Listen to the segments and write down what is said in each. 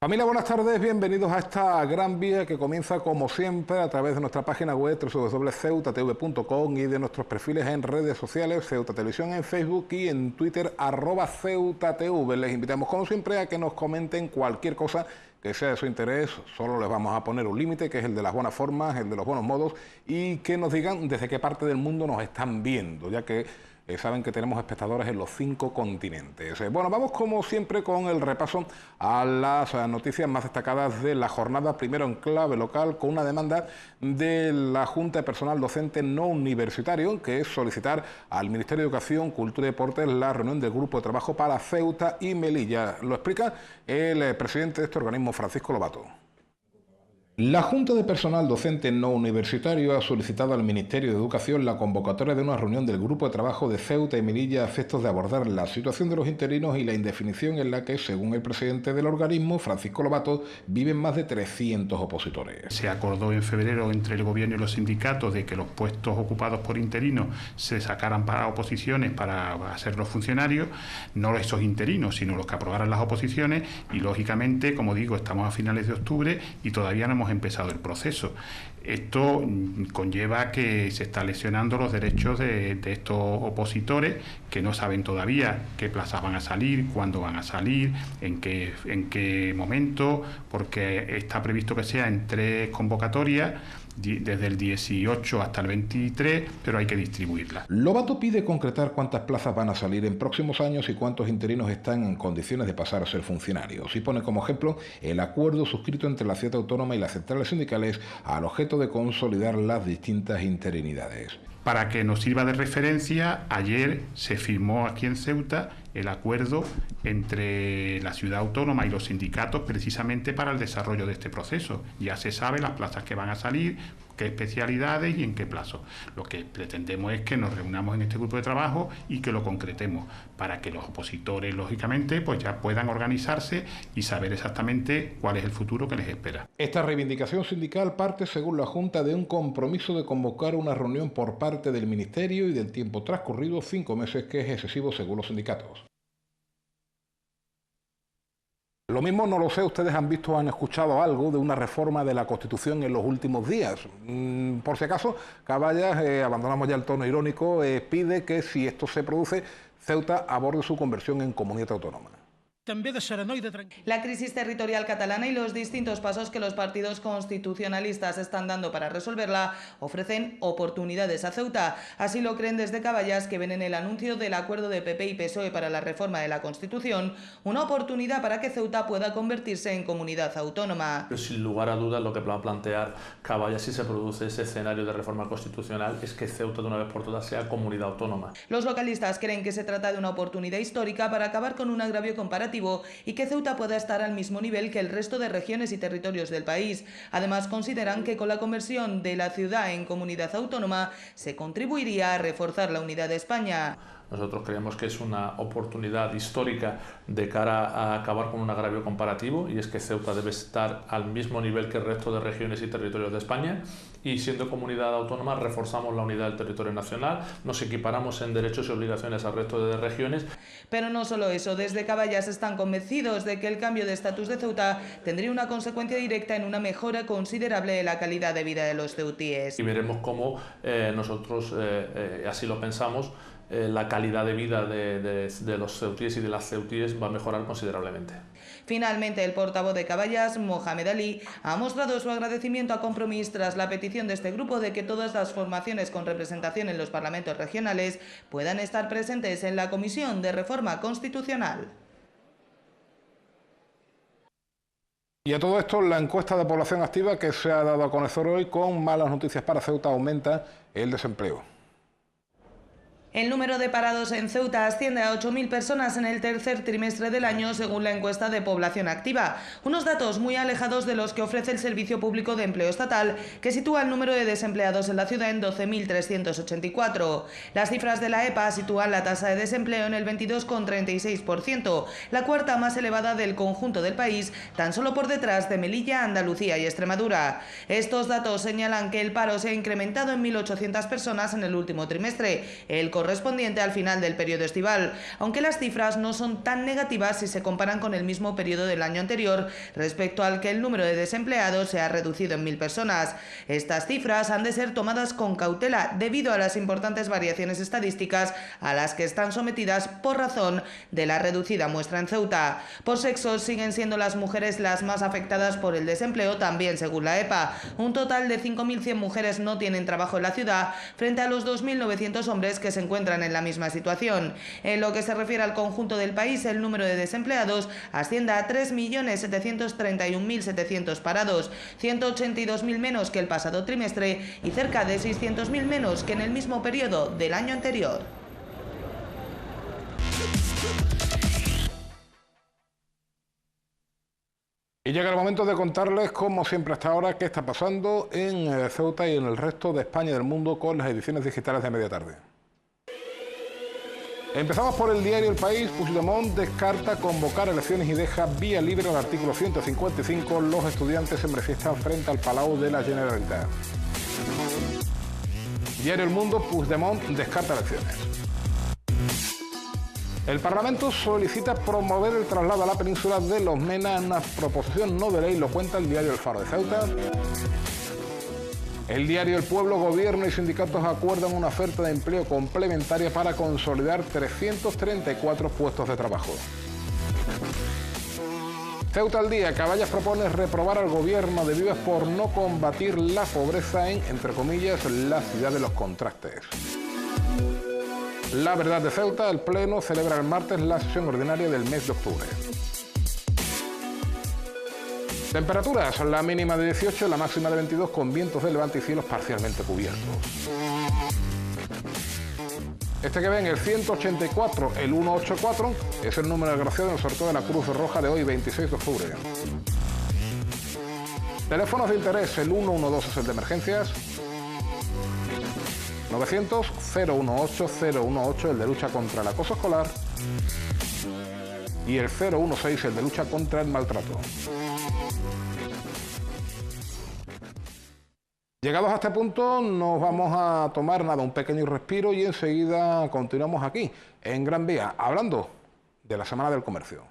Familia, buenas tardes, bienvenidos a esta gran vía que comienza como siempre a través de nuestra página web www.ceutatv.com y de nuestros perfiles en redes sociales, Ceuta Televisión en Facebook y en Twitter @CeutaTV. Les invitamos como siempre a que nos comenten cualquier cosa que sea de su interés. Solo les vamos a poner un límite, que es el de las buenas formas, el de los buenos modos, y que nos digan desde qué parte del mundo nos están viendo, ya que saben que tenemos espectadores en los 5 continentes. Bueno, vamos como siempre con el repaso a las noticias más destacadas de la jornada. Primero en clave local, con una demanda de la Junta de Personal Docente No Universitario, que es solicitar al Ministerio de Educación, Cultura y Deportes la reunión del Grupo de Trabajo para Ceuta y Melilla. Lo explica el presidente de este organismo, Francisco Lobato. La Junta de Personal Docente No Universitario ha solicitado al Ministerio de Educación la convocatoria de una reunión del Grupo de Trabajo de Ceuta y Melilla a efectos de abordar la situación de los interinos y la indefinición en la que, según el presidente del organismo, Francisco Lobato, viven más de 300 opositores. Se acordó en febrero entre el Gobierno y los sindicatos de que los puestos ocupados por interinos se sacaran para oposiciones para hacer los funcionarios, no esos interinos, sino los que aprobaran las oposiciones, y lógicamente, como digo, estamos a finales de octubre y todavía no hemos empezado el proceso. Esto conlleva que se está lesionando los derechos de estos opositores, que no saben todavía qué plazas van a salir, cuándo van a salir, en qué momento, porque está previsto que sea en 3 convocatorias, desde el 18 hasta el 23, pero hay que distribuirla. Lobato pide concretar cuántas plazas van a salir en próximos años y cuántos interinos están en condiciones de pasar a ser funcionarios. Y pone como ejemplo el acuerdo suscrito entre la Ciudad Autónoma y las centrales sindicales al objeto de consolidar las distintas interinidades. Para que nos sirva de referencia, ayer se firmó aquí en Ceuta el acuerdo entre la Ciudad Autónoma y los sindicatos precisamente para el desarrollo de este proceso. Ya se sabe las plazas que van a salir, qué especialidades y en qué plazo. Lo que pretendemos es que nos reunamos en este grupo de trabajo y que lo concretemos para que los opositores, lógicamente, pues ya puedan organizarse y saber exactamente cuál es el futuro que les espera. Esta reivindicación sindical parte, según la Junta, de un compromiso de convocar una reunión por parte del Ministerio y del tiempo transcurrido, 5 meses, que es excesivo según los sindicatos. Lo mismo, no lo sé, ustedes han visto o han escuchado algo de una reforma de la Constitución en los últimos días. Por si acaso, Caballas, abandonamos ya el tono irónico, pide que si esto se produce, Ceuta aborde su conversión en comunidad autónoma. La crisis territorial catalana y los distintos pasos que los partidos constitucionalistas están dando para resolverla ofrecen oportunidades a Ceuta. Así lo creen desde Caballas, que ven en el anuncio del acuerdo de PP y PSOE para la reforma de la Constitución una oportunidad para que Ceuta pueda convertirse en comunidad autónoma. Pero sin lugar a dudas, lo que va a plantear Caballas si se produce ese escenario de reforma constitucional es que Ceuta de una vez por todas sea comunidad autónoma. Los localistas creen que se trata de una oportunidad histórica para acabar con un agravio comparativo y que Ceuta pueda estar al mismo nivel que el resto de regiones y territorios del país. Además, consideran que con la conversión de la ciudad en comunidad autónoma se contribuiría a reforzar la unidad de España. Nosotros creemos que es una oportunidad histórica de cara a acabar con un agravio comparativo, y es que Ceuta debe estar al mismo nivel que el resto de regiones y territorios de España, y siendo comunidad autónoma reforzamos la unidad del territorio nacional, nos equiparamos en derechos y obligaciones al resto de regiones. Pero no solo eso, desde Caballas están convencidos de que el cambio de estatus de Ceuta tendría una consecuencia directa en una mejora considerable de la calidad de vida de los ceutíes. Y veremos cómo nosotros, así lo pensamos, la calidad de vida de los ceutíes y de las ceutíes va a mejorar considerablemente. Finalmente, el portavoz de Caballas, Mohamed Ali, ha mostrado su agradecimiento a Compromís tras la petición de este grupo de que todas las formaciones con representación en los parlamentos regionales puedan estar presentes en la Comisión de Reforma Constitucional. Y a todo esto, la encuesta de población activa que se ha dado a conocer hoy, con malas noticias para Ceuta, aumenta el desempleo. El número de parados en Ceuta asciende a 8.000 personas en el tercer trimestre del año, según la encuesta de población activa. Unos datos muy alejados de los que ofrece el Servicio Público de Empleo Estatal, que sitúa el número de desempleados en la ciudad en 12.384. Las cifras de la EPA sitúan la tasa de desempleo en el 22,36%, la cuarta más elevada del conjunto del país, tan solo por detrás de Melilla, Andalucía y Extremadura. Estos datos señalan que el paro se ha incrementado en 1.800 personas en el último trimestre. El correspondiente al final del periodo estival, aunque las cifras no son tan negativas si se comparan con el mismo periodo del año anterior, respecto al que el número de desempleados se ha reducido en 1000 personas. Estas cifras han de ser tomadas con cautela debido a las importantes variaciones estadísticas a las que están sometidas por razón de la reducida muestra en Ceuta. Por sexo siguen siendo las mujeres las más afectadas por el desempleo, también según la EPA. Un total de 5.100 mujeres no tienen trabajo en la ciudad, frente a los 2.900 hombres que se encuentran en la misma situación. En lo que se refiere al conjunto del país, el número de desempleados asciende a 3.731.700 parados, 182.000 menos que el pasado trimestre y cerca de 600.000 menos que en el mismo periodo del año anterior. Y llega el momento de contarles, como siempre hasta ahora, qué está pasando en Ceuta y en el resto de España y del mundo con las ediciones digitales de media tarde. Empezamos por el diario El País. Puigdemont descarta convocar elecciones y deja vía libre al artículo 155. Los estudiantes se manifiestan frente al Palau de la Generalitat. Diario El Mundo. Puigdemont descarta elecciones. El Parlamento solicita promover el traslado a la península de Los Mena, una proposición no de ley, lo cuenta el diario El Faro de Ceuta. El diario El Pueblo. Gobierno y sindicatos acuerdan una oferta de empleo complementaria para consolidar 334 puestos de trabajo. Ceuta al Día. Caballas propone reprobar al gobierno de Vives por no combatir la pobreza en, entre comillas, la ciudad de los contrastes. La Verdad de Ceuta. El Pleno celebra el martes la sesión ordinaria del mes de octubre. Temperaturas. La mínima de 18, la máxima de 22, con vientos de levante y cielos parcialmente cubiertos. Este que ven, el 184, el 184, es el número agraciado en el sorteo de la Cruz Roja de hoy, 26 de octubre. Teléfonos de interés. El 112 es el de emergencias. 900-018-018, el de lucha contra el acoso escolar, y el 016, el de lucha contra el maltrato. Llegados a este punto, nos vamos a tomar un pequeño respiro y enseguida continuamos aquí, en Gran Vía, hablando de la Semana del Comercio.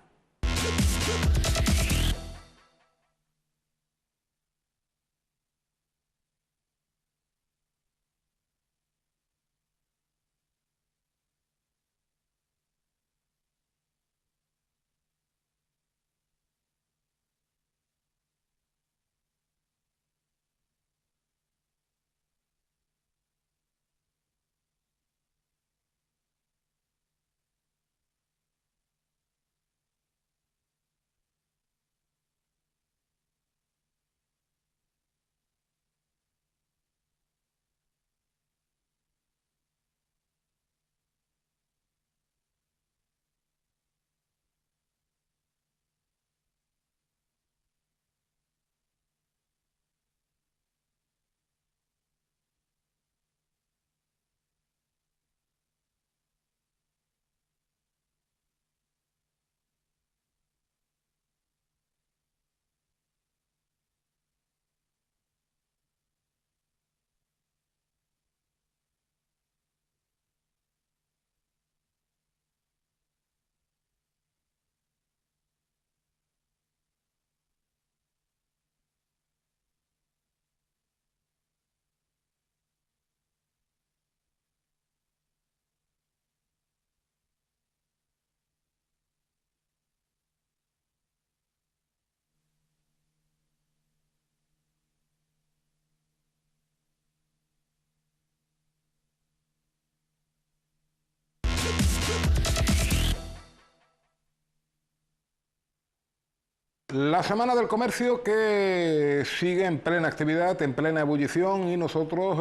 La Semana del Comercio que sigue en plena actividad, en plena ebullición, y nosotros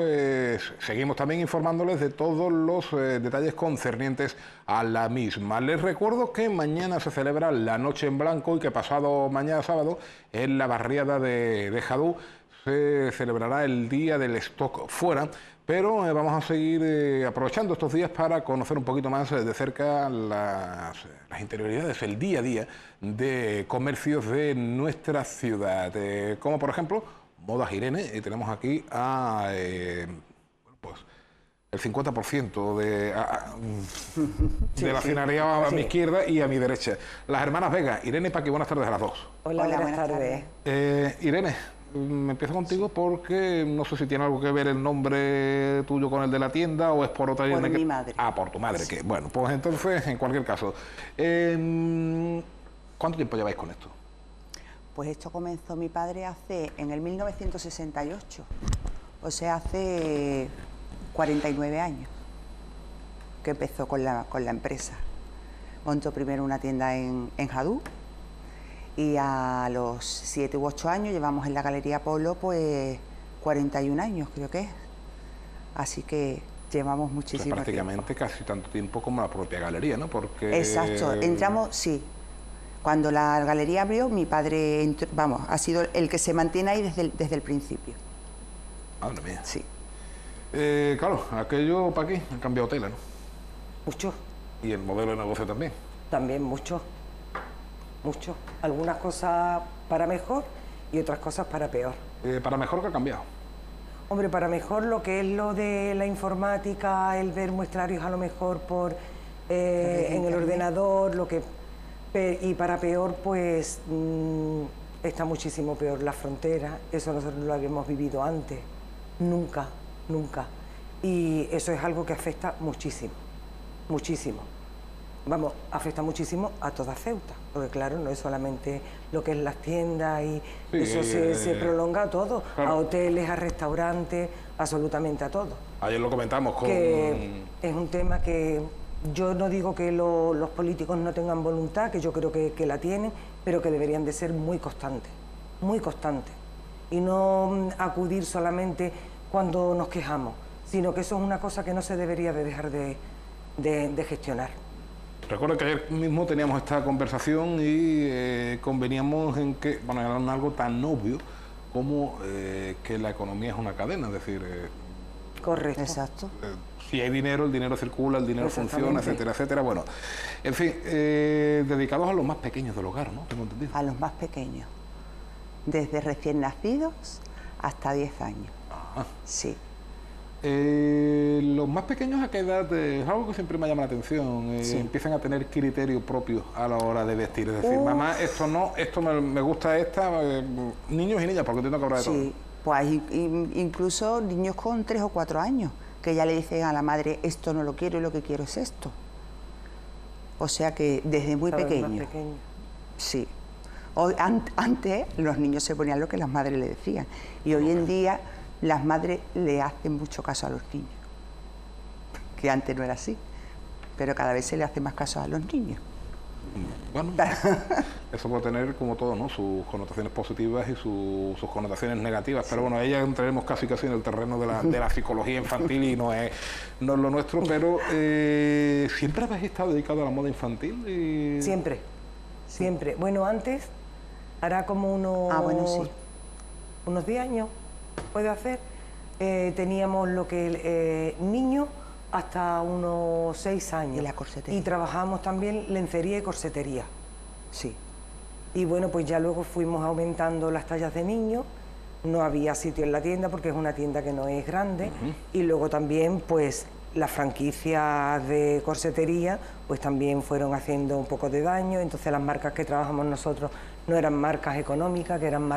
seguimos también informándoles de todos los detalles concernientes a la misma. Les recuerdo que mañana se celebra la Noche en Blanco y que pasado mañana sábado en la barriada de Jadú se celebrará el Día del Stock Fuera, pero vamos a seguir aprovechando estos días para conocer un poquito más de cerca las interioridades, el día a día de comercios de nuestra ciudad, como por ejemplo Modas Irene, y tenemos aquí a el 50% de la sí, finalidad a mi sí. izquierda y a mi derecha. Las hermanas Vega, Irene y Paqui, buenas tardes a las dos. Hola, buenas tardes. Irene, me empiezo contigo porque no sé si tiene algo que ver el nombre tuyo con el de la tienda o es por otra Por Irene mi madre. Ah, por tu madre, que bueno, pues entonces, en cualquier caso, ¿cuánto tiempo lleváis con esto? Pues esto comenzó mi padre en el 1968, o sea, hace 49 años que empezó con la empresa. Montó primero una tienda en Jadú y a los 7 u 8 años llevamos en la Galería Polo pues 41 años creo que es. Así que llevamos muchísimo O sea, prácticamente tiempo. casi tanto tiempo como la propia galería, ¿no? Porque... Exacto, entramos, sí. Cuando la galería abrió, mi padre entró, vamos, ha sido el que se mantiene ahí desde el principio. Madre mía. Sí. Claro, aquello para aquí ha cambiado tela, ¿no? Mucho, Y el modelo de negocio también. también mucho. Mucho. Algunas cosas para mejor y otras cosas para peor. Para mejor, que ha cambiado. Hombre, para mejor lo que es lo de la informática, el ver muestrarios a lo mejor por en el ordenador, y para peor, pues está muchísimo peor la frontera. Eso nosotros no lo habíamos vivido antes, nunca, nunca. Y eso es algo que afecta muchísimo, muchísimo. Vamos, afecta muchísimo a toda Ceuta, porque claro, no es solamente lo que es las tiendas y Sí, eso se prolonga a todo, claro. a hoteles, a restaurantes, absolutamente a todo. Ayer lo comentamos con... Que es un tema que yo no digo que los políticos no tengan voluntad, que yo creo que la tienen, pero que deberían de ser muy constantes, y no acudir solamente cuando nos quejamos, sino que eso es una cosa que no se debería de dejar de gestionar. Recuerdo que ayer mismo teníamos esta conversación y conveníamos en que, bueno, era algo tan obvio como que la economía es una cadena, es decir, Correcto. Exacto. si hay dinero, el dinero circula, el dinero funciona, etcétera, etcétera. Bueno, en fin, dedicados a los más pequeños del hogar, ¿no? Tengo entendido. A los más pequeños, desde recién nacidos hasta 10 años. Ajá. Sí. Los más pequeños, ¿a qué edad? Es algo que siempre me llama la atención. Sí. Empiezan a tener criterio propio a la hora de vestir. Es decir, mamá, esto no, esto me gusta esta. Niños y niñas, porque entiendo que habrá de todo. Sí, pues hay incluso niños con 3 o 4 años que ya le dicen a la madre, esto no lo quiero y lo que quiero es esto. O sea que desde muy ¿Sabes? Más pequeño. pequeño. Sí. Antes los niños se ponían lo que las madres le decían y hoy en día las madres le hacen mucho caso a los niños, que antes no era así, pero cada vez se le hace más caso a los niños. Bueno, eso puede tener, como todo, ¿no?, sus connotaciones positivas y sus connotaciones negativas, pero bueno, ahí ya entraremos casi en el terreno de la psicología infantil y no es lo nuestro, pero ¿siempre habéis estado dedicado a la moda infantil? Siempre, siempre. Bueno, antes, hará como bueno, sí. unos 10 años, puede hacer, teníamos lo que niños hasta unos 6 años. Y la corsetería. Y trabajamos también lencería y corsetería. Sí. Y bueno, pues ya luego fuimos aumentando las tallas de niños, no había sitio en la tienda porque es una tienda que no es grande, y luego también pues las franquicias de corsetería pues también fueron haciendo un poco de daño, entonces las marcas que trabajamos nosotros no eran marcas económicas, que eran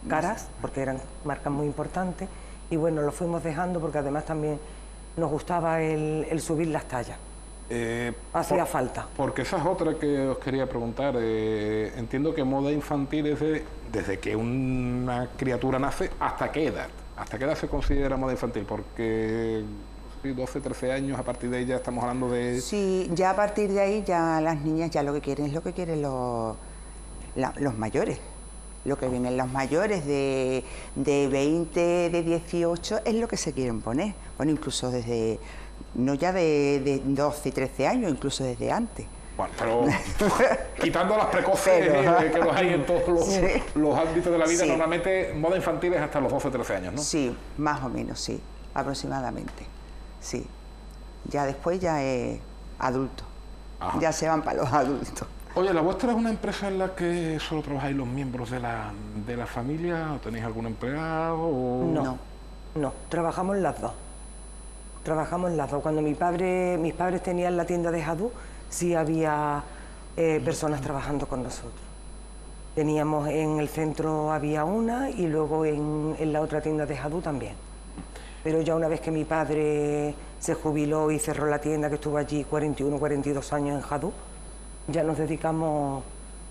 caras, porque eran marcas muy importantes, y bueno, lo fuimos dejando porque además también nos gustaba el subir las tallas. Hacía falta. Porque esa es otra que os quería preguntar. Entiendo que moda infantil es desde que una criatura nace, ¿hasta qué edad? ¿Hasta qué edad se considera moda infantil? Porque 12, 13 años, a partir de ahí ya estamos hablando de... Sí, ya a partir de ahí ya las niñas ya lo que quieren es lo que quieren los mayores. Lo que vienen los mayores de 20, de 18 es lo que se quieren poner. Bueno, incluso desde, no ya de 12 y 13 años, incluso desde antes. Bueno, pero quitando las precoces que los hay en todos los ámbitos de la vida, Sí. normalmente moda infantil es hasta los 12 o 13 años, ¿no? Sí, más o menos, sí, aproximadamente. Sí. Ya después ya es adulto. Ajá. Ya se van para los adultos. Oye, ¿la vuestra es una empresa en la que solo trabajáis los miembros de la familia? ¿O tenéis algún empleado? O... No. No, trabajamos las dos. Trabajamos las dos. Cuando mis padres tenían la tienda de Jadú, sí había personas trabajando con nosotros. Teníamos en el centro había una y luego en la otra tienda de Jadú también. Pero ya una vez que mi padre se jubiló y cerró la tienda, que estuvo allí 41, 42 años en Jadú, ya nos dedicamos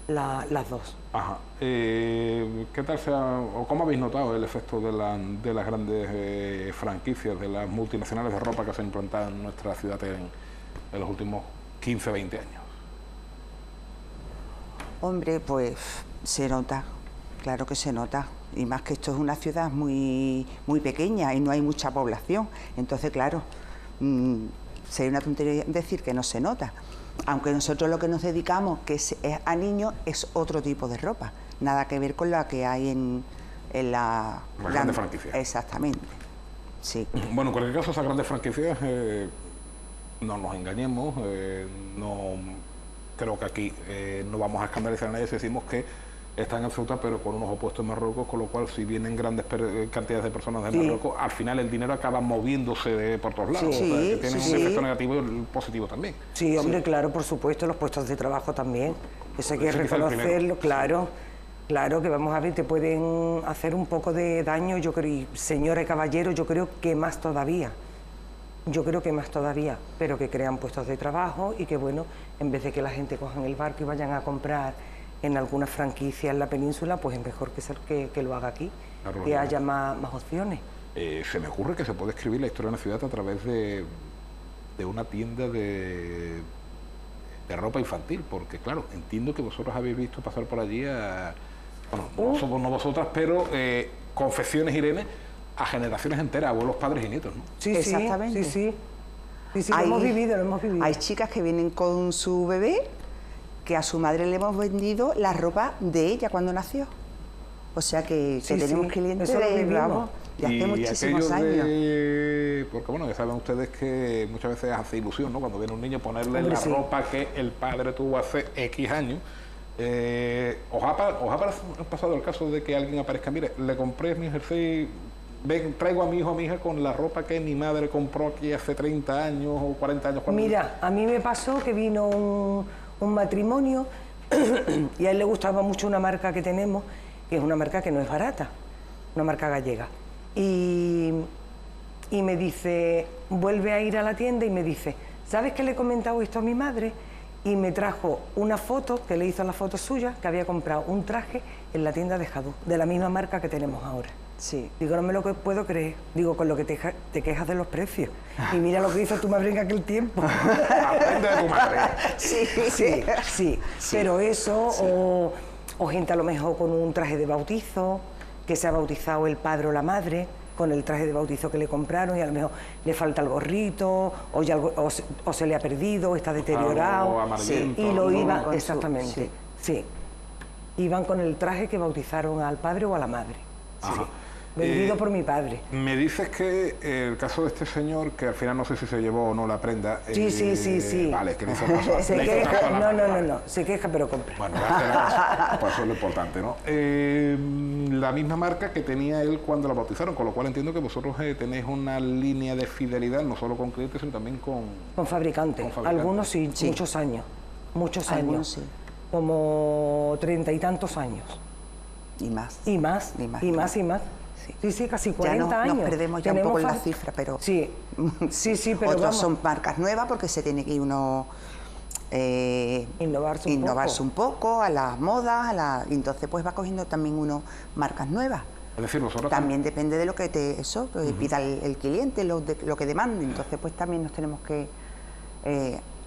las dos. Ajá. ¿Qué tal o cómo habéis notado el efecto de las grandes franquicias, de las multinacionales de ropa que se han implantado en nuestra ciudad en los últimos 15, 20 años? Hombre, pues se nota, claro que se nota. Y más que esto es una ciudad muy pequeña y no hay mucha población. Entonces, claro, sería una tontería decir que no se nota. Aunque nosotros lo que nos dedicamos, que es a niños, es otro tipo de ropa. Nada que ver con la que hay en la grande franquicia. Exactamente, sí. Bueno, en cualquier caso, esas grandes franquicias, no nos engañemos, no creo que aquí no vamos a escandalizar a nadie si decimos que están en Ceuta, pero con unos opuestos en Marruecos, con lo cual, si vienen grandes cantidades de personas de Marruecos, al final el dinero acaba moviéndose por todos lados. Sí, o sea, que tiene un efecto negativo y positivo también. Sí, hombre, claro, por supuesto, los puestos de trabajo también. Eso hay que reconocerlo, claro. Claro que vamos a ver, te pueden hacer un poco de daño, yo creo, y señora y caballero, yo creo que más todavía. Yo creo que más todavía, pero que crean puestos de trabajo y que, bueno, en vez de que la gente cojan el barco y vayan a comprar en alguna franquicia en la península, pues es mejor que lo haga aquí, claro, que haya más opciones. Se me ocurre que se puede escribir la historia de una ciudad a través de una tienda de ropa infantil, porque claro, entiendo que vosotros habéis visto pasar por allí no vosotras, pero confecciones, Irene, a generaciones enteras, abuelos, padres y nietos, ¿no? Sí, exactamente. Sí, lo hemos vivido. Hay chicas que vienen con su bebé, que a su madre le hemos vendido la ropa de ella cuando nació. O sea que tenemos clientes de hace muchísimos años. Porque bueno, ya saben ustedes que muchas veces hace ilusión, ¿no? Cuando viene un niño ponerle la ropa que el padre tuvo hace X años. ¿Os ha pasado el caso de que alguien aparezca? Mire, le compré mi jersey, traigo a mi hijo, a mi hija con la ropa que mi madre compró aquí hace 30 años o 40 años. Mira, a mí me pasó que vino un matrimonio y a él le gustaba mucho una marca que tenemos, que es una marca que no es barata, una marca gallega. Y me dice, vuelve a ir a la tienda y me dice, ¿sabes que le he comentado esto a mi madre? Y me trajo una foto, que le hizo la foto suya, que había comprado un traje en la tienda de Jadú, de la misma marca que tenemos ahora. Sí. Digo, no me lo puedo creer. Digo, con lo que te quejas de los precios. Y mira lo que hizo tu madre en aquel tiempo. Aprende de tu madre. Sí. Pero eso, o gente a lo mejor con un traje de bautizo, que se ha bautizado el padre o la madre, con el traje de bautizo que le compraron y a lo mejor le falta el gorrito, o se le ha perdido, o está deteriorado. Y lo iban, exactamente, sí. Iban con el traje que bautizaron al padre o a la madre. Sí. Vendido por mi padre. Me dices que el caso de este señor, que al final no sé si se llevó o no la prenda. Sí. Vale, que le hizo caso. Se queja, no, se queja pero compra. Bueno, pues eso es lo importante, ¿no? La misma marca que tenía él cuando la bautizaron, con lo cual entiendo que vosotros tenéis una línea de fidelidad, no solo con clientes, sino también con fabricantes. Algunos sí, muchos años. Algunos sí. Como 30 y tantos años. Y más. Y más. Sí, casi 40 años. Nos perdemos ya un poco en la cifra, pero... Sí, pero otros son marcas nuevas porque se tiene que uno... innovarse un poco a las modas, y entonces pues va cogiendo también uno marcas nuevas. Es decir, nosotros también depende de lo que pida el cliente, lo que demande, entonces pues también nos tenemos que...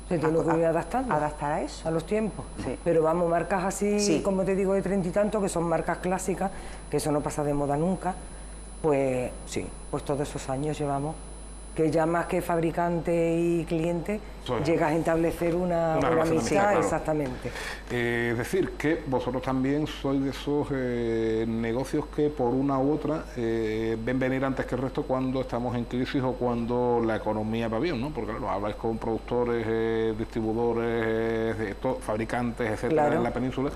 Se tiene que ir adaptando. Adaptar a eso. A los tiempos. Sí. Pero vamos, marcas así, como te digo, de 30 y tanto, que son marcas clásicas, que eso no pasa de moda nunca, pues sí, pues todos esos años llevamos, que ya más que fabricante y cliente, llegas a establecer una amistad, claro. Exactamente. Es decir, que vosotros también sois de esos negocios que por una u otra ven venir antes que el resto cuando estamos en crisis o cuando la economía va bien, ¿no? Porque claro, habláis con productores, distribuidores, fabricantes, etcétera, claro, en la península.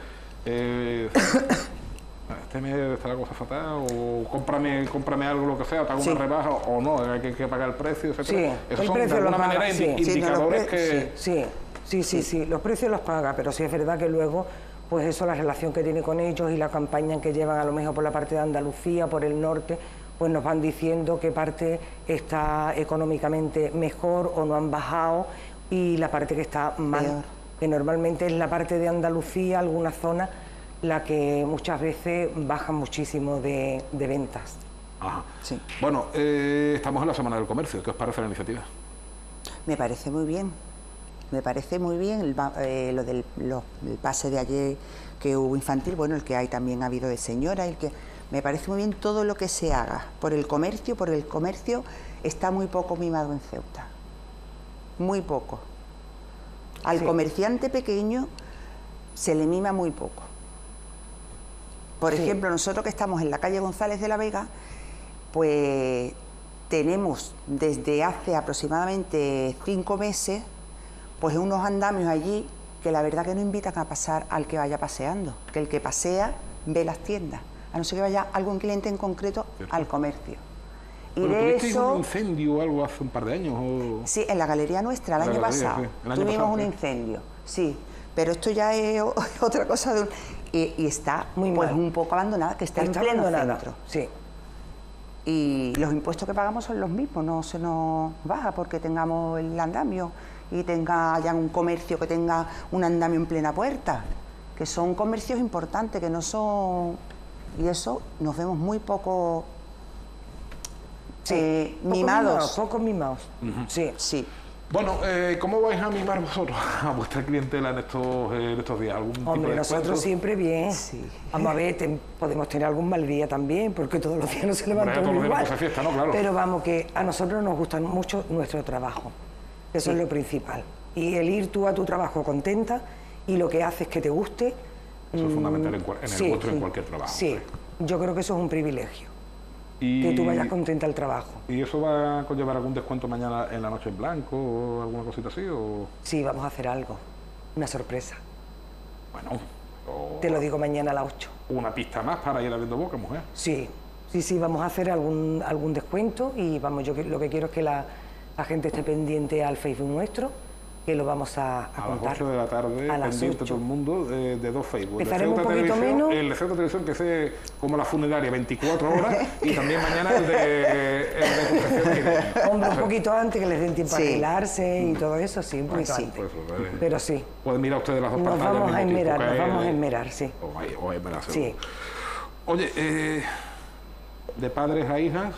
este mes está la cosa fatal, o cómprame algo, lo que sea, te hago una rebaja, o no, hay que pagar el precio, etcétera. Sí, Esos el son precio de alguna lo paga, manera sí. indicadores que... Sí, los precios los paga, pero sí es verdad que luego, pues eso, la relación que tiene con ellos y la campaña que llevan a lo mejor por la parte de Andalucía, por el norte, pues nos van diciendo qué parte está económicamente mejor o no han bajado y la parte que está mal, peor, que normalmente es la parte de Andalucía, alguna zona, la que muchas veces baja muchísimo de ventas. Ajá. sí. Bueno, estamos en la Semana del Comercio, ¿qué os parece la iniciativa? Me parece muy bien. Me parece muy bien lo del el pase de ayer que hubo infantil, bueno, el que hay también ha habido de señora, me parece muy bien todo lo que se haga por el comercio, está muy poco mimado en Ceuta. Muy poco. Al comerciante pequeño se le mima muy poco. Por ejemplo, nosotros que estamos en la calle González de la Vega, pues tenemos desde hace aproximadamente 5 meses pues unos andamios allí que la verdad que no invitan a pasar al que vaya paseando, que el que pasea ve las tiendas, a no ser que vaya algún cliente en concreto al comercio. Y ¿Pero de tuvisteis eso... un incendio o algo hace un par de años? O... Sí, en la galería nuestra, el año pasado, sí. El año tuvimos pasado, un sí. incendio, sí, pero esto ya es otra cosa y está Muy pues mal. un poco abandonada, que está en pleno abandonada, centro. sí. Y los impuestos que pagamos son los mismos, no se nos baja porque tengamos el andamio y haya un comercio que tenga un andamio en plena puerta, que son comercios importantes, que no son... Y eso nos vemos muy poco mimados. Poco mimados, sí. Sí. Bueno, ¿cómo vais a mimar vosotros a vuestra clientela en estos días? ¿Algún tipo Hombre, de nosotros descuento? siempre bien. Sí. Vamos a ver, podemos tener algún mal día también, porque todos los días no se Hombre, levantan todos los días igual. no se fiesta, ¿no? Claro. Pero vamos, que a nosotros nos gusta mucho nuestro trabajo. Eso es lo principal. Y el ir tú a tu trabajo contenta y lo que haces que te guste. Eso es fundamental en el vuestro en cualquier trabajo. Sí, yo creo que eso es un privilegio. Y, Que tú vayas contenta al trabajo. ¿Y eso va a conllevar algún descuento mañana en la noche en blanco o alguna cosita así? O... Sí, vamos a hacer algo. Una sorpresa. Bueno, o Te lo digo mañana a las 8. una pista más para ir abriendo boca, mujer. Sí, vamos a hacer algún descuento y vamos, lo que quiero es que la gente esté pendiente al Facebook nuestro, que lo vamos a contar. Las 8 de la tarde, a las pendiente 8. todo el mundo de dos Facebook. Empezaremos El de un Ceuta poquito Televisión, menos. el de Ceuta Televisión, que es como la funeraria, 24 horas, y también mañana el de Concepción Irene. Hombre, un poquito antes, que les den tiempo a Sí. arreglarse y todo eso, sí, un poquito sí. antes. Pues eso, vale. Pero sí, Pueden mirar ustedes las dos nos pantallas vamos al a mismo tiempo, enmerar, que nos vamos a es- enmerar, sí. O a enmerar, seguro. Sí. Oye, de padres a hijas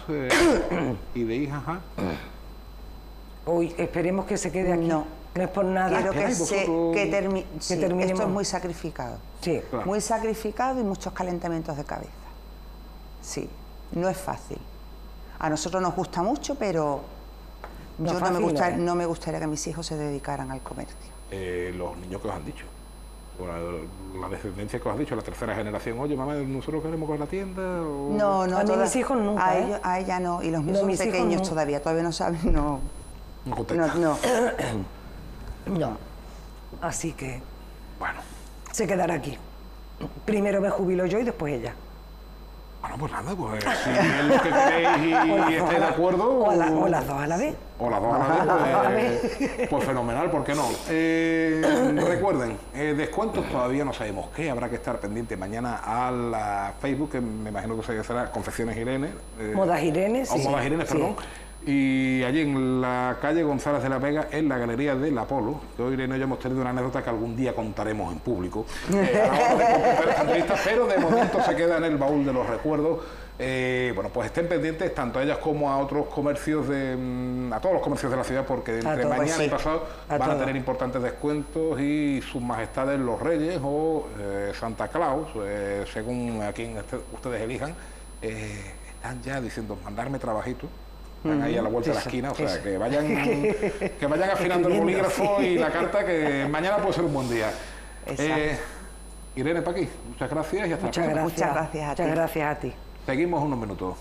y de hijas a... Hoy esperemos que se quede aquí. No. No es por nada. Quiero que, Ay, vosotros- sí, terminemos. esto es muy sacrificado. Sí. Claro. Muy sacrificado y muchos calentamientos de cabeza. Sí, no es fácil. A nosotros nos gusta mucho, pero No yo es fácil, no me gustaría que mis hijos se dedicaran al comercio. Los niños que os han dicho. O la descendencia que os has dicho, la tercera generación. Oye, mamá, ¿nosotros queremos coger la tienda? O... No, A mí todas- mis hijos nunca, A, ¿eh? a ella no, y los míos No, son mis hijos pequeños no. todavía no saben, no. No contesta. No. No. Así que Bueno, se quedará aquí. Primero me jubilo yo y después ella. bueno, pues nada, pues si es lo que queréis y estáis de acuerdo... O las dos a la vez. O las dos a la vez, pues fenomenal, ¿por qué no? Recuerden, descuentos todavía no sabemos qué, habrá que estar pendiente mañana a la Facebook, que me imagino que será Confecciones Irene. Modas Irene, O sí. Modas Irene, Sí. perdón. Y allí en la calle González de la Vega, en la Galería del Apolo, yo Irene y yo hemos tenido una anécdota que algún día contaremos en público, a la hora de completar esta entrevista, pero de momento se queda en el baúl de los recuerdos. Bueno, pues estén pendientes tanto a ellas como a otros comercios a todos los comercios de la ciudad, porque entre todos, mañana y sí. pasado A van a todos. tener importantes descuentos y sus majestades los Reyes o Santa Claus, según a quien ustedes elijan, están ya diciendo mandarme trabajito. Están ahí a la vuelta de la Eso, esquina, o sea, eso. que vayan afinando el Escribiendo, bolígrafo sí. y la carta, que mañana puede ser un buen día. Exacto. Irene Paqui, muchas gracias y hasta Muchas la próxima. gracias. Muchas gracias a Muchas ti. gracias a ti. Seguimos unos minutos.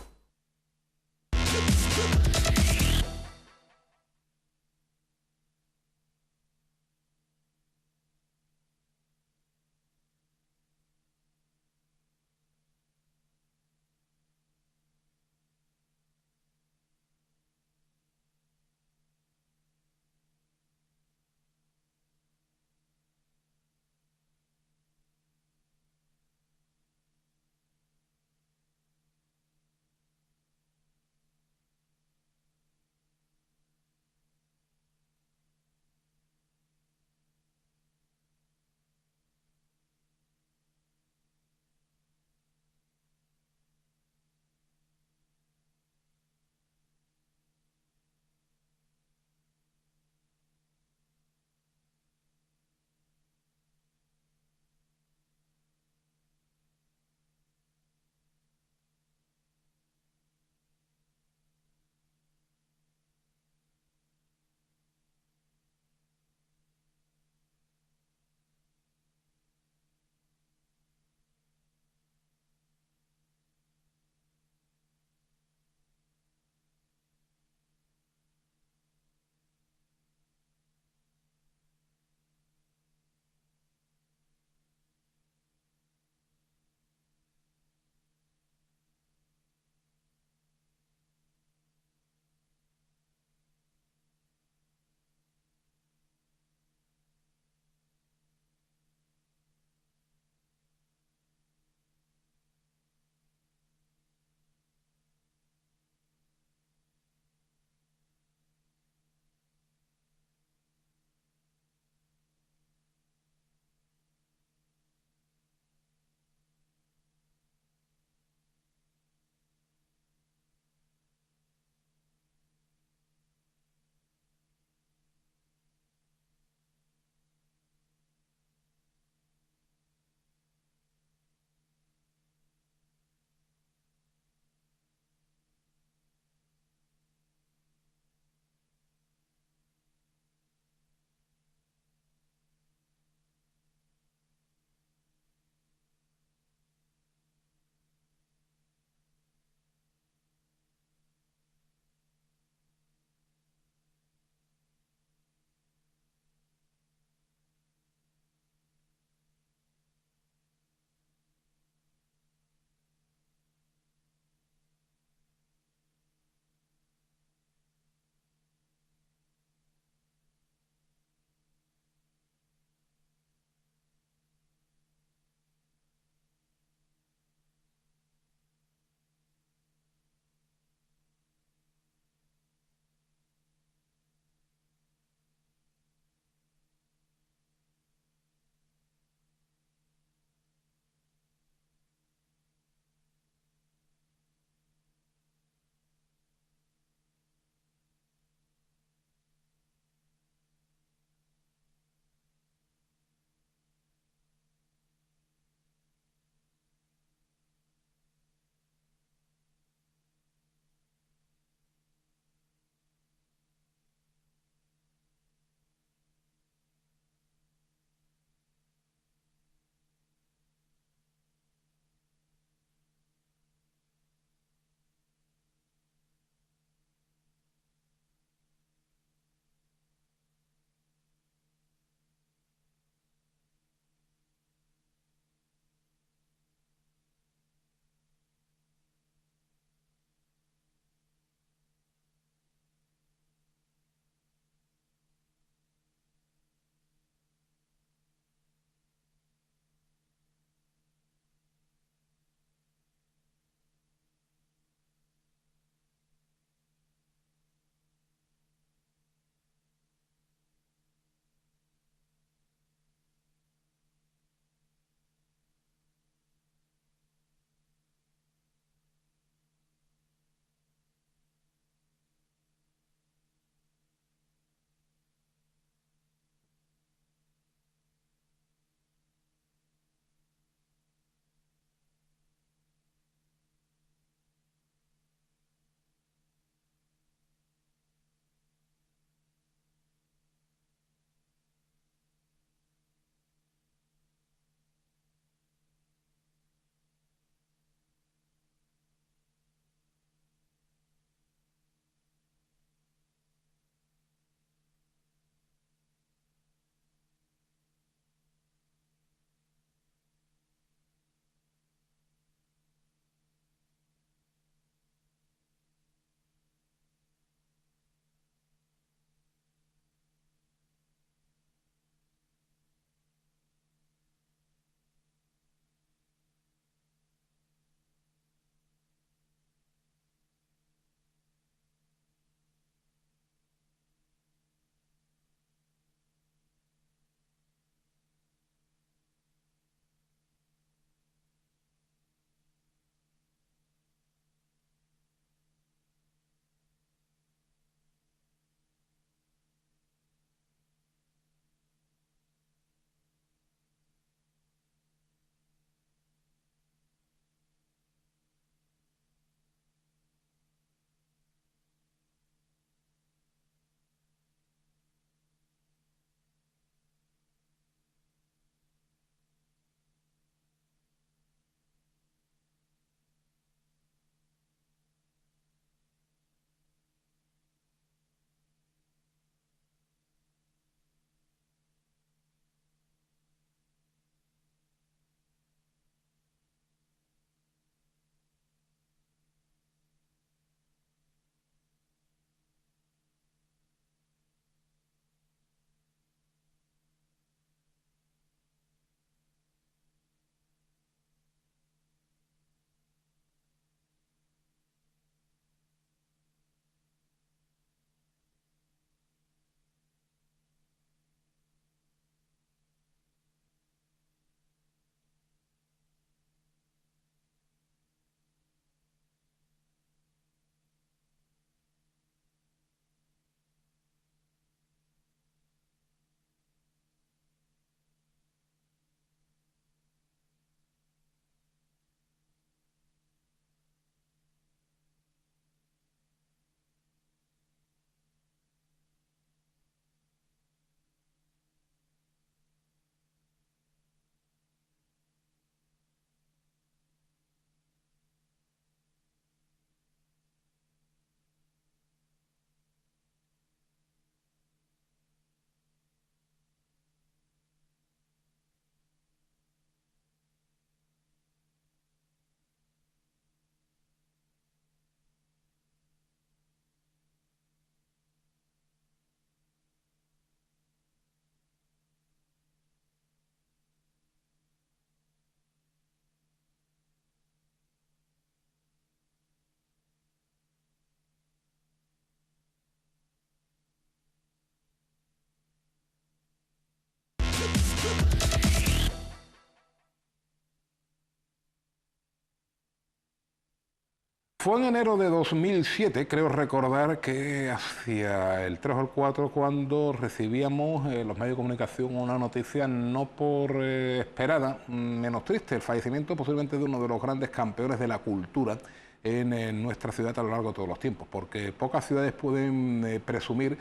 Fue en enero de 2007, creo recordar que hacia el 3 o el 4, cuando recibíamos los medios de comunicación una noticia no por esperada, menos triste, el fallecimiento posiblemente de uno de los grandes campeones de la cultura en nuestra ciudad a lo largo de todos los tiempos, porque pocas ciudades pueden presumir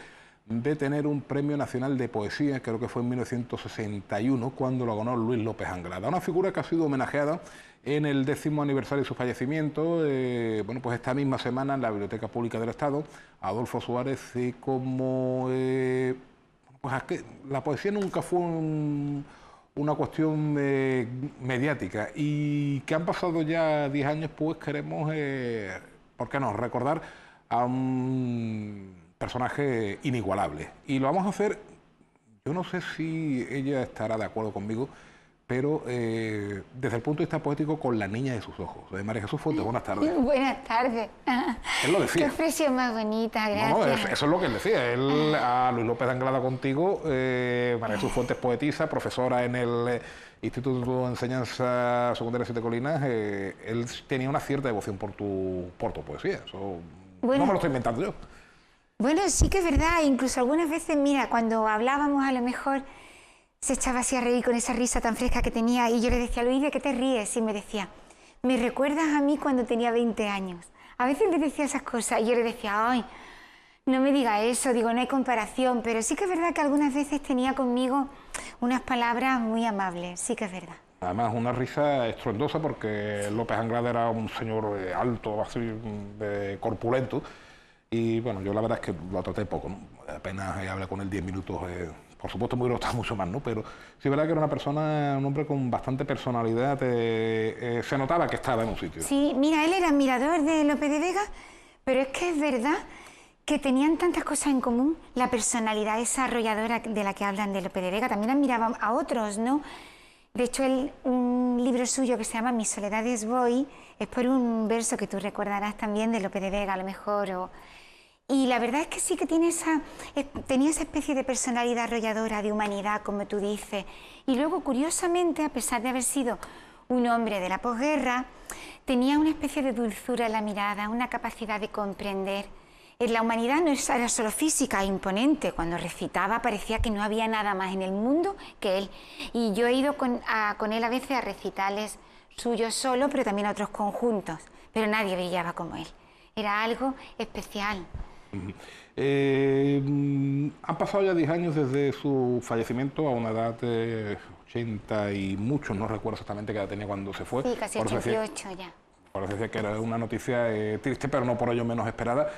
de tener un premio nacional de poesía, creo que fue en 1961, cuando lo ganó Luis López Anglada, una figura que ha sido homenajeada en el 10º aniversario de su fallecimiento, bueno, pues esta misma semana en la Biblioteca Pública del Estado, Adolfo Suárez, como pues la poesía nunca fue una cuestión mediática, y que han pasado ya 10 años, pues queremos, ¿por qué no?, recordar a un personaje inigualable. Y lo vamos a hacer, yo no sé si ella estará de acuerdo conmigo, pero desde el punto de vista poético, con La niña de sus ojos. María Jesús Fuentes, buenas tardes. Buenas tardes. Él lo decía. Qué expresión más bonita, gracias. No, eso es lo que él decía. Él, a Luis López Anglada contigo, María Jesús Fuentes, poetisa, profesora en el Instituto de Enseñanza Secundaria Siete Colinas, él tenía una cierta devoción por tu poesía. Eso bueno, no me lo estoy inventando yo. Bueno, sí que es verdad. Incluso algunas veces, mira, cuando hablábamos a lo mejor se echaba así a reír con esa risa tan fresca que tenía, y yo le decía, Luis, ¿de qué te ríes? Y me decía, me recuerdas a mí cuando tenía 20 años. A veces le decía esas cosas y yo le decía, ay, no me diga eso, digo, no hay comparación, pero sí que es verdad que algunas veces tenía conmigo unas palabras muy amables, sí que es verdad. Además, una risa estruendosa, porque López Anglada era un señor alto, así, corpulento, y bueno, yo la verdad es que lo traté poco, ¿no? Apenas hablé con él 10 minutos, por supuesto muy gustado mucho más, ¿no? Pero sí es verdad que era una persona, un hombre con bastante personalidad, se notaba que estaba en un sitio. Sí, mira, él era admirador de Lope de Vega, pero es que es verdad que tenían tantas cosas en común. La personalidad esa arrolladora de la que hablan de Lope de Vega, también admiraba a otros, ¿no? De hecho, un libro suyo que se llama Mis soledades voy, es por un verso que tú recordarás también de Lope de Vega, a lo mejor, y la verdad es que sí que tenía esa especie de personalidad arrolladora, de humanidad, como tú dices. Y luego, curiosamente, a pesar de haber sido un hombre de la posguerra, tenía una especie de dulzura en la mirada, una capacidad de comprender. En la humanidad no era solo física, imponente. Cuando recitaba parecía que no había nada más en el mundo que él. Y yo he ido con él a veces a recitales suyos solo, pero también a otros conjuntos. Pero nadie brillaba como él. Era algo especial. Han pasado ya 10 años desde su fallecimiento, a una edad de 80 y muchos, no recuerdo exactamente qué edad tenía cuando se fue. Sí, casi 88 ya. Por eso decía que era una noticia triste, pero no por ello menos esperada.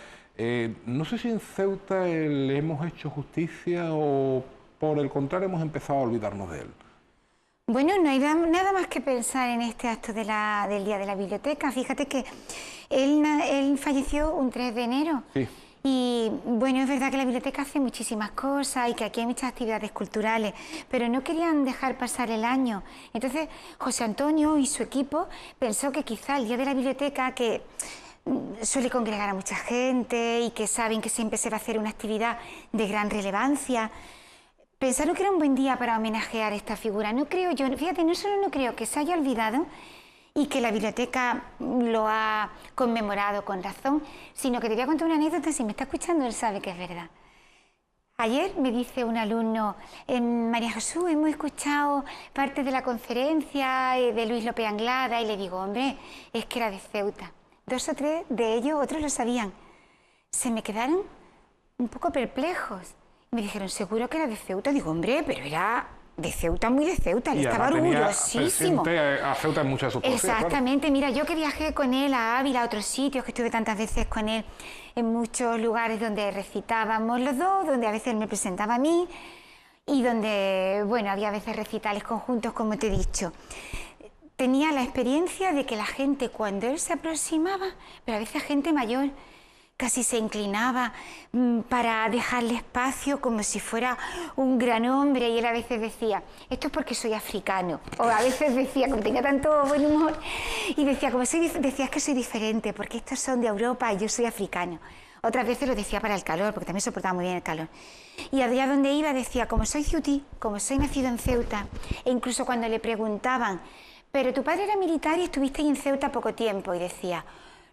No sé si en Ceuta le hemos hecho justicia o por el contrario hemos empezado a olvidarnos de él. Bueno, no hay nada más que pensar en este acto del Día de la Biblioteca. Fíjate que él falleció un 3 de enero. Sí. Y bueno, es verdad que la biblioteca hace muchísimas cosas y que aquí hay muchas actividades culturales, pero no querían dejar pasar el año. Entonces, José Antonio y su equipo pensó que quizá el Día de la Biblioteca, que suele congregar a mucha gente y que saben que siempre se va a hacer una actividad de gran relevancia, pensaron que era un buen día para homenajear esta figura. No creo yo, fíjate, no solo no creo que se haya olvidado y que la biblioteca lo ha conmemorado con razón, sino que te voy a contar una anécdota, si me está escuchando él sabe que es verdad. Ayer me dice un alumno, María Jesús, hemos escuchado parte de la conferencia de Luis López Anglada, y le digo, hombre, es que era de Ceuta. 2 o 3 de ellos, otros lo sabían. Se me quedaron un poco perplejos. Me dijeron, ¿seguro que era de Ceuta? Digo, hombre, pero era de Ceuta, muy de Ceuta, él estaba orgullosísimo. A Ceuta en muchas de sus poesías. Exactamente, claro. Mira, yo que viajé con él a Ávila, a otros sitios, que estuve tantas veces con él, en muchos lugares donde recitábamos los dos, donde a veces él me presentaba a mí, y donde, bueno, había a veces recitales conjuntos, como te he dicho. Tenía la experiencia de que la gente, cuando él se aproximaba, pero a veces gente mayor, casi se inclinaba para dejarle espacio como si fuera un gran hombre, y él a veces decía, esto es porque soy africano, o a veces decía, como tenía tanto buen humor, y decía, decía, es que soy diferente, porque estos son de Europa y yo soy africano. Otras veces lo decía para el calor, porque también soportaba muy bien el calor. Y allá donde iba decía, como soy ceutí, como soy nacido en Ceuta, e incluso cuando le preguntaban, pero tu padre era militar y estuviste ahí en Ceuta poco tiempo, y decía,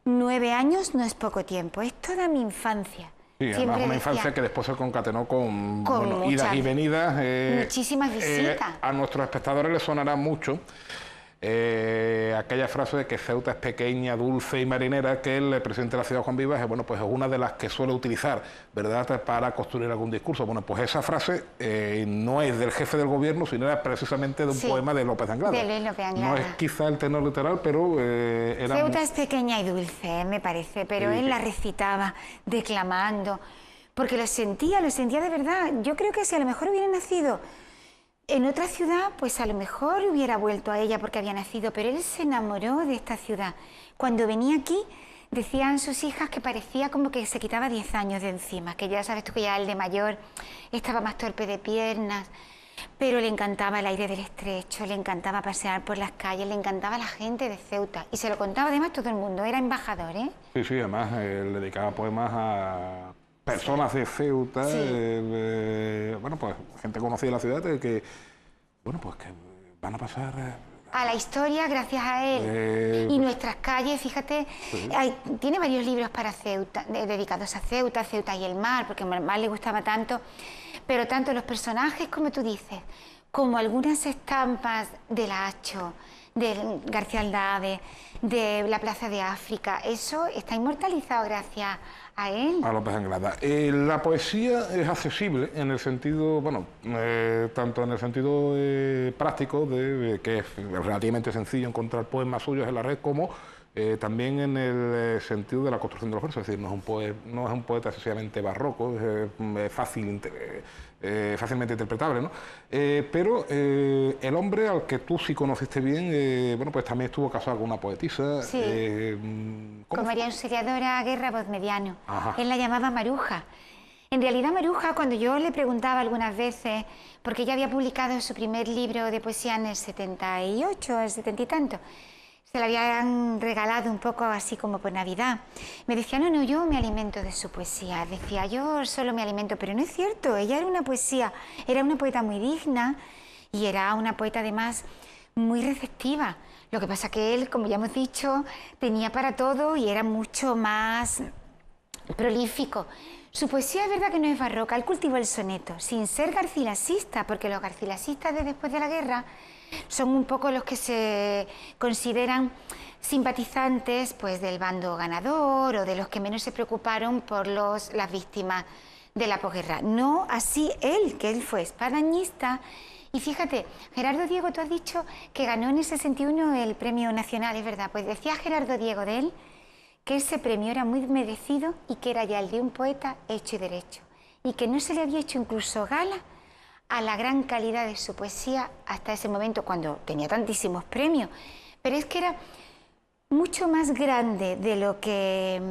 9 años no es poco tiempo, es toda mi infancia. Sí, además una infancia que después se concatenó con bueno, idas y venidas. Muchísimas visitas. A nuestros espectadores les sonará mucho aquella frase de que Ceuta es pequeña, dulce y marinera, que el presidente de la ciudad, Juan Vivas, bueno, pues es una de las que suele utilizar, ¿verdad?, para construir algún discurso. Bueno, pues esa frase no es del jefe del gobierno, sino era precisamente de un poema de López de Anglada. De Luis López Anglada. No es quizá el tenor literal, pero era... Ceuta es pequeña y dulce, me parece, pero él la recitaba declamando, porque lo sentía de verdad. Yo creo que si a lo mejor hubiera nacido en otra ciudad, pues a lo mejor hubiera vuelto a ella porque había nacido, pero él se enamoró de esta ciudad. Cuando venía aquí, decían sus hijas que parecía como que se quitaba 10 años de encima, que ya sabes tú que ya el de mayor estaba más torpe de piernas, pero le encantaba el aire del estrecho, le encantaba pasear por las calles, le encantaba la gente de Ceuta, y se lo contaba además todo el mundo, era embajador, ¿eh? Sí, sí, además le dedicaba poemas a personas de Ceuta, bueno, pues gente conocida de la ciudad que, bueno, pues que van a pasar a la historia gracias a él. Y nuestras calles, fíjate, tiene varios libros para Ceuta, dedicados a Ceuta, Ceuta y el mar, porque al mar le gustaba tanto, pero tanto los personajes, como tú dices, como algunas estampas del Hacho, de García Aldave, de la Plaza de África, eso está inmortalizado gracias a él. A López Anglada. La poesía es accesible en el sentido, bueno, tanto en el sentido práctico, de que es relativamente sencillo encontrar poemas suyos en la red, como también en el sentido de la construcción de los versos. Es decir, no es un poeta excesivamente barroco, es fácilmente interpretable, ¿no? Pero el hombre al que tú sí conociste bien, bueno, pues también estuvo casado con una poetisa. Sí, con María Auxiliadora Guerra Bozmediano. Él la llamaba Maruja. En realidad Maruja, cuando yo le preguntaba algunas veces, porque ella había publicado su primer libro de poesía en el 78, el 70 y tanto, se la habían regalado un poco así como por Navidad. Me decía, no, yo me alimento de su poesía. Decía, yo solo me alimento, pero no es cierto. Ella era una poeta muy digna y era una poeta además muy receptiva. Lo que pasa que él, como ya hemos dicho, tenía para todo y era mucho más prolífico. Su poesía es verdad que no es barroca, él cultivó el soneto, sin ser garcilasista, porque los garcilasistas de después de la guerra son un poco los que se consideran simpatizantes pues del bando ganador o de los que menos se preocuparon por las víctimas de la posguerra. No así él, que él fue espadañista. Y fíjate, Gerardo Diego, tú has dicho que ganó en el 61 el premio nacional, es verdad. Pues decía Gerardo Diego de él que ese premio era muy merecido y que era ya el de un poeta hecho y derecho. Y que no se le había hecho incluso gala a la gran calidad de su poesía hasta ese momento, cuando tenía tantísimos premios. Pero es que era mucho más grande de lo que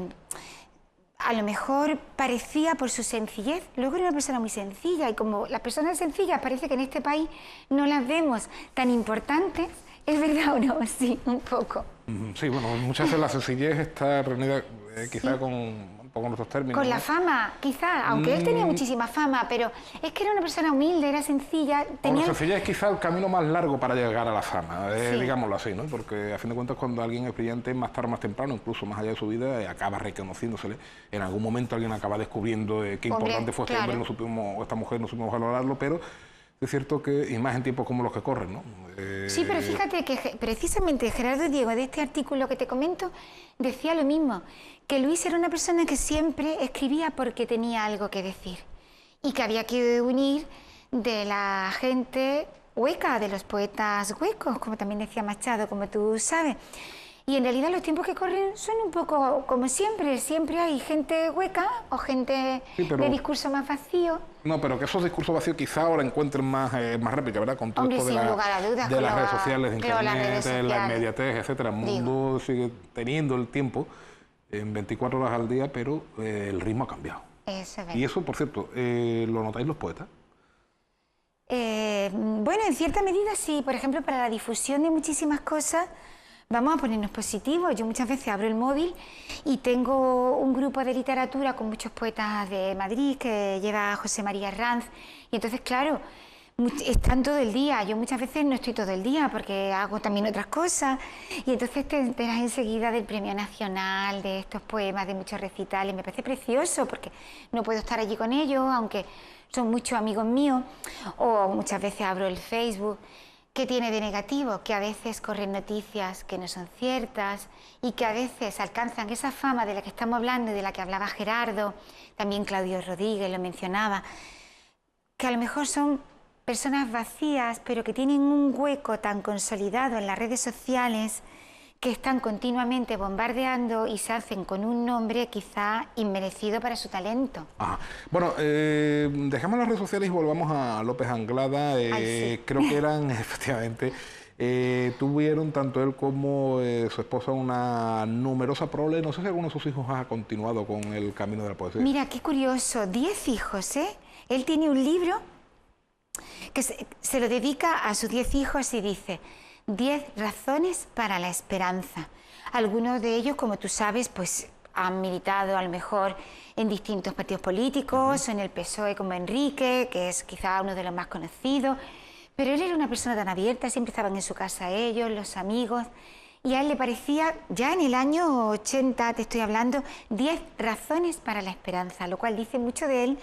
a lo mejor parecía por su sencillez. Luego era una persona muy sencilla, y como las personas sencillas parece que en este país no las vemos tan importantes, ¿es verdad o no? Sí, un poco. Sí, bueno, muchas veces la sencillez está reunida quizá con un poco nuestros términos. Con la fama, quizá, aunque él tenía muchísima fama, pero es que era una persona humilde, era sencilla. La sencillez es quizá el camino más largo para llegar a la fama, digámoslo así, ¿no? Porque a fin de cuentas cuando alguien es brillante, más tarde o más temprano, incluso más allá de su vida, acaba reconociéndosele. En algún momento alguien acaba descubriendo qué importante fue este hombre, no supimos, o esta mujer, no supimos valorarlo, pero es cierto que, y más en tiempos como los que corren, ¿no? Sí, pero fíjate que precisamente Gerardo Diego, de este artículo que te comento, decía lo mismo, que Luis era una persona que siempre escribía porque tenía algo que decir y que había que unir de la gente hueca, de los poetas huecos, como también decía Machado, como tú sabes. Y en realidad los tiempos que corren son un poco como siempre hay gente hueca o gente de discurso más vacío. No, pero que esos discursos vacíos quizá ahora encuentren más réplica, ¿verdad? Con todo esto de las redes sociales, de internet, de la inmediatez, etcétera. El mundo sigue teniendo el tiempo en 24 horas al día, pero el ritmo ha cambiado. Y eso, por cierto, ¿lo notáis los poetas? Bueno, en cierta medida sí. Por ejemplo, para la difusión de muchísimas cosas, vamos a ponernos positivos. Yo muchas veces abro el móvil y tengo un grupo de literatura con muchos poetas de Madrid que lleva José María Herranz. Y entonces, claro, están todo el día. Yo muchas veces no estoy todo el día porque hago también otras cosas y entonces te enteras enseguida del Premio Nacional, de estos poemas, de muchos recitales. Me parece precioso porque no puedo estar allí con ellos, aunque son muchos amigos míos, o muchas veces abro el Facebook. ¿Qué tiene de negativo? Que a veces corren noticias que no son ciertas y que a veces alcanzan esa fama de la que estamos hablando y de la que hablaba Gerardo, también Claudio Rodríguez lo mencionaba, que a lo mejor son personas vacías, pero que tienen un hueco tan consolidado en las redes sociales que están continuamente bombardeando y se hacen con un nombre quizá inmerecido para su talento. Ajá. Bueno, dejamos las redes sociales y volvamos a López Anglada. Sí. Creo que eran, efectivamente, tuvieron tanto él como su esposa una numerosa prole. No sé si alguno de sus hijos ha continuado con el camino de la poesía. Mira, qué curioso, 10 hijos, ¿eh? Él tiene un libro que se lo dedica a sus 10 hijos y dice: 10 razones para la esperanza. Algunos de ellos, como tú sabes, pues han militado a lo mejor en distintos partidos políticos, o en el PSOE como Enrique, que es quizá uno de los más conocidos, pero él era una persona tan abierta, siempre estaban en su casa ellos, los amigos, y a él le parecía, ya en el año 80, te estoy hablando, 10 razones para la esperanza, lo cual dice mucho de él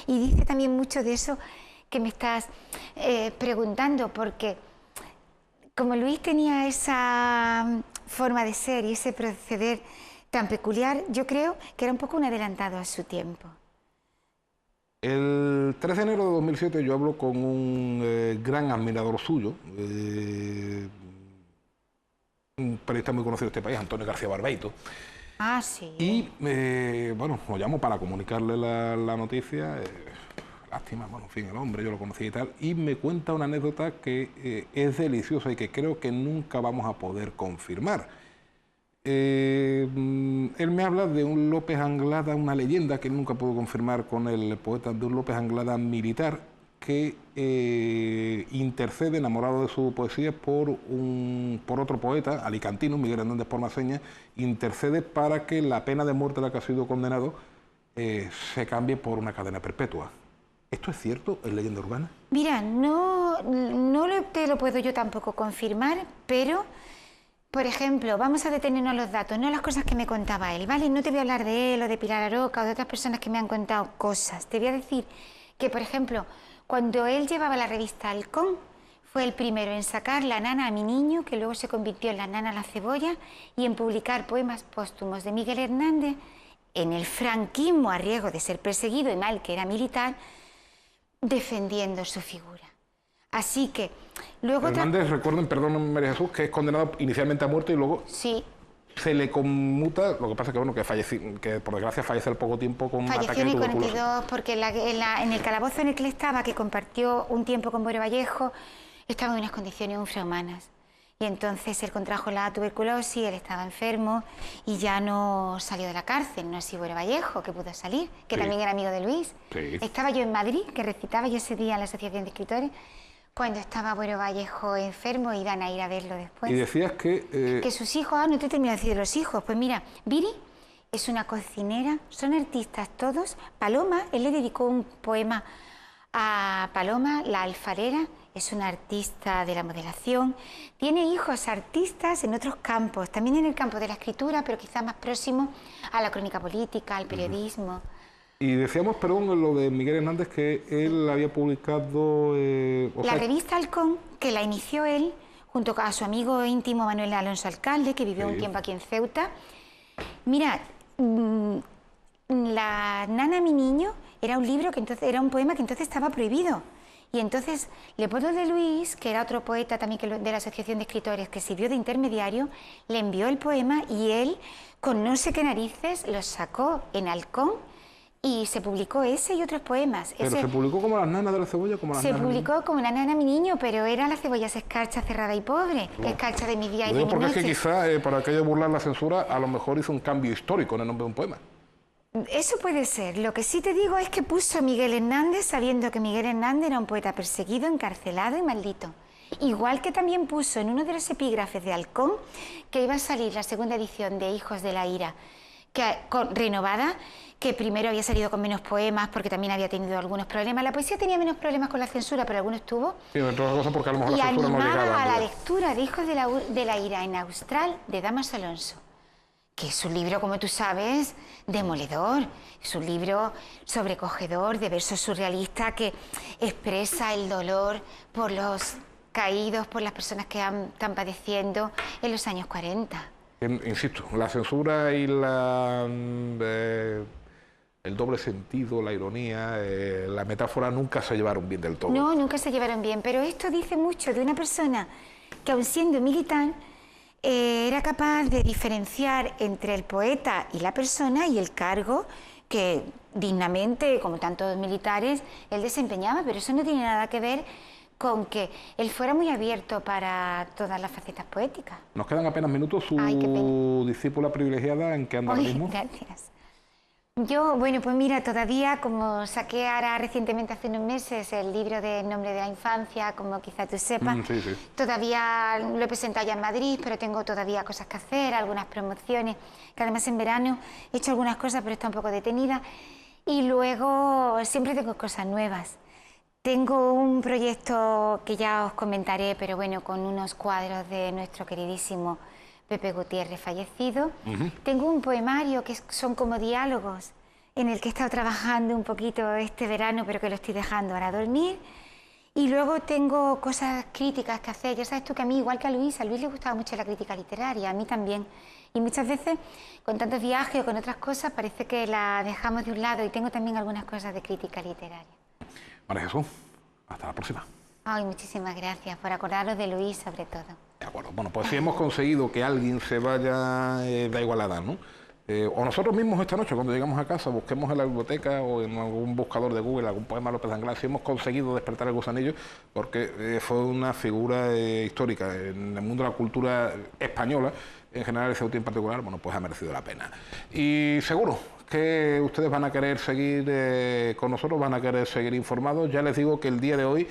y dice también mucho de eso que me estás preguntando, porque como Luis tenía esa forma de ser y ese proceder tan peculiar, yo creo que era un poco un adelantado a su tiempo. El 3 de enero de 2007 yo hablo con un gran admirador suyo, un periodista muy conocido de este país, Antonio García Barbeito. Ah, sí. Y, bueno, lo llamo para comunicarle la noticia. Lástima, bueno, en fin, el hombre, yo lo conocí y tal, y me cuenta una anécdota que es deliciosa y que creo que nunca vamos a poder confirmar. Él me habla de un López Anglada, una leyenda que él nunca pudo confirmar con el poeta, de un López Anglada militar que intercede, enamorado de su poesía, por otro poeta, alicantino, Miguel Hernández Pormaseña, intercede para que la pena de muerte a la que ha sido condenado se cambie por una cadena perpetua. ¿Esto es cierto? ¿Es leyenda urbana? Mira, no te lo puedo yo tampoco confirmar, pero, por ejemplo, vamos a detenernos a los datos, no a las cosas que me contaba él, ¿vale? No te voy a hablar de él o de Pilar Aroca o de otras personas que me han contado cosas. Te voy a decir que, por ejemplo, cuando él llevaba la revista Halcón, fue el primero en sacar La nana a mi niño, que luego se convirtió en La nana a la cebolla, y en publicar poemas póstumos de Miguel Hernández en el franquismo, a riesgo de ser perseguido y mal que era militar, defendiendo su figura. Así que luego Hernández, recuerden, perdón, María Jesús, que es condenado inicialmente a muerte y luego sí, se le conmuta. Lo que pasa es que, bueno, que por desgracia fallece al poco tiempo con un ataque de falleció en el tuberculosis. 42 porque en el calabozo en el que él estaba, que compartió un tiempo con Buero Vallejo, estaba en unas condiciones infrahumanas. Y entonces él contrajo la tuberculosis, él estaba enfermo y ya no salió de la cárcel. No es Buero Vallejo, que pudo salir, que Sí. también era amigo de Luis. Sí. Estaba yo en Madrid, que recitaba yo ese día en la Asociación de Escritores, cuando estaba Buero Vallejo enfermo, iban a ir a verlo después. Y decías que sus hijos, no te termino de decir de los hijos, pues mira, Viri es una cocinera, son artistas todos. Paloma, él le dedicó un poema a Paloma, la alfarera, es una artista de la modelación, tiene hijos artistas en otros campos, también en el campo de la escritura, pero quizás más próximo a la crónica política, al periodismo. Y decíamos, perdón, lo de Miguel Hernández, que él había publicado... la revista Halcón, que la inició él, junto a su amigo íntimo Manuel Alonso Alcalde, que vivió un tiempo aquí en Ceuta. Mira, La nana mi niño era un libro que entonces era un poema que entonces estaba prohibido. Y entonces Leopoldo de Luis, que era otro poeta también de la Asociación de Escritores, que sirvió de intermediario, le envió el poema y él, con no sé qué narices, lo sacó en Halcón y se publicó ese y otros poemas. ¿Pero se publicó como Las nanas de la cebolla? Se publicó como La nana mi niño, pero era La cebolla se escarcha, cerrada y pobre, que escarcha de mi día y de mi noche. Porque es que quizá, para aquello burlar la censura, a lo mejor hizo un cambio histórico en el nombre de un poema. Eso puede ser. Lo que sí te digo es que puso a Miguel Hernández sabiendo que Miguel Hernández era un poeta perseguido, encarcelado y maldito. Igual que también puso en uno de los epígrafes de Halcón que iba a salir la segunda edición de Hijos de la Ira, renovada, que primero había salido con menos poemas porque también había tenido algunos problemas. La poesía tenía menos problemas con la censura, pero algunos tuvo. Sí, entre otras cosas porque a lo mejor y la censura no llegaba. animaba a la lectura de Hijos de la Ira en Austral, de Damas Alonso, que es un libro, como tú sabes, demoledor. Es un libro sobrecogedor, de versos surrealistas, que expresa el dolor por los caídos, por las personas que están padeciendo en los años 40. Insisto, la censura y el doble sentido, la ironía, la metáfora nunca se llevaron bien del todo. No, nunca se llevaron bien, pero esto dice mucho de una persona que, aun siendo militar, era capaz de diferenciar entre el poeta y la persona y el cargo que dignamente, como tantos militares, él desempeñaba, pero eso no tiene nada que ver con que él fuera muy abierto para todas las facetas poéticas. Nos quedan apenas minutos. Su discípula privilegiada, ¿en qué anda ahora mismo? Gracias. Yo, bueno, pues mira, todavía, como saqué ahora recientemente, hace unos meses, el libro de Nombre de la Infancia, como quizá tú sepas, todavía lo he presentado ya en Madrid, pero tengo todavía cosas que hacer, algunas promociones, que además en verano he hecho algunas cosas, pero está un poco detenida. Y luego siempre tengo cosas nuevas. Tengo un proyecto que ya os comentaré, pero bueno, con unos cuadros de nuestro queridísimo Pepe Gutiérrez, fallecido. Tengo un poemario que son como diálogos, en el que he estado trabajando un poquito este verano, pero que lo estoy dejando para dormir. Y luego tengo cosas críticas que hacer. Ya sabes tú que a mí, igual que a Luis le gustaba mucho la crítica literaria, a mí también. Y muchas veces, con tantos viajes o con otras cosas, parece que la dejamos de un lado, y tengo también algunas cosas de crítica literaria. María Jesús, hasta la próxima. Ay, muchísimas gracias por acordaros de Luis, sobre todo. De acuerdo. Bueno, pues si hemos conseguido que alguien se vaya, da igual la edad, ¿no? O nosotros mismos esta noche, cuando llegamos a casa, busquemos en la biblioteca o en algún buscador de Google algún poema de López de Anglada, si hemos conseguido despertar el gusanillo, porque fue una figura histórica en el mundo de la cultura española, en general, el Ceuta en particular, bueno, pues ha merecido la pena. Y seguro que ustedes van a querer seguir con nosotros, van a querer seguir informados. Ya les digo que el día de hoy,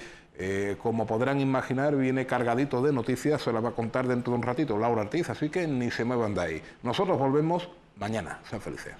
como podrán imaginar, viene cargadito de noticias, se las va a contar dentro de un ratito Laura Ortiz, así que ni se muevan de ahí. Nosotros volvemos mañana. Sean felices.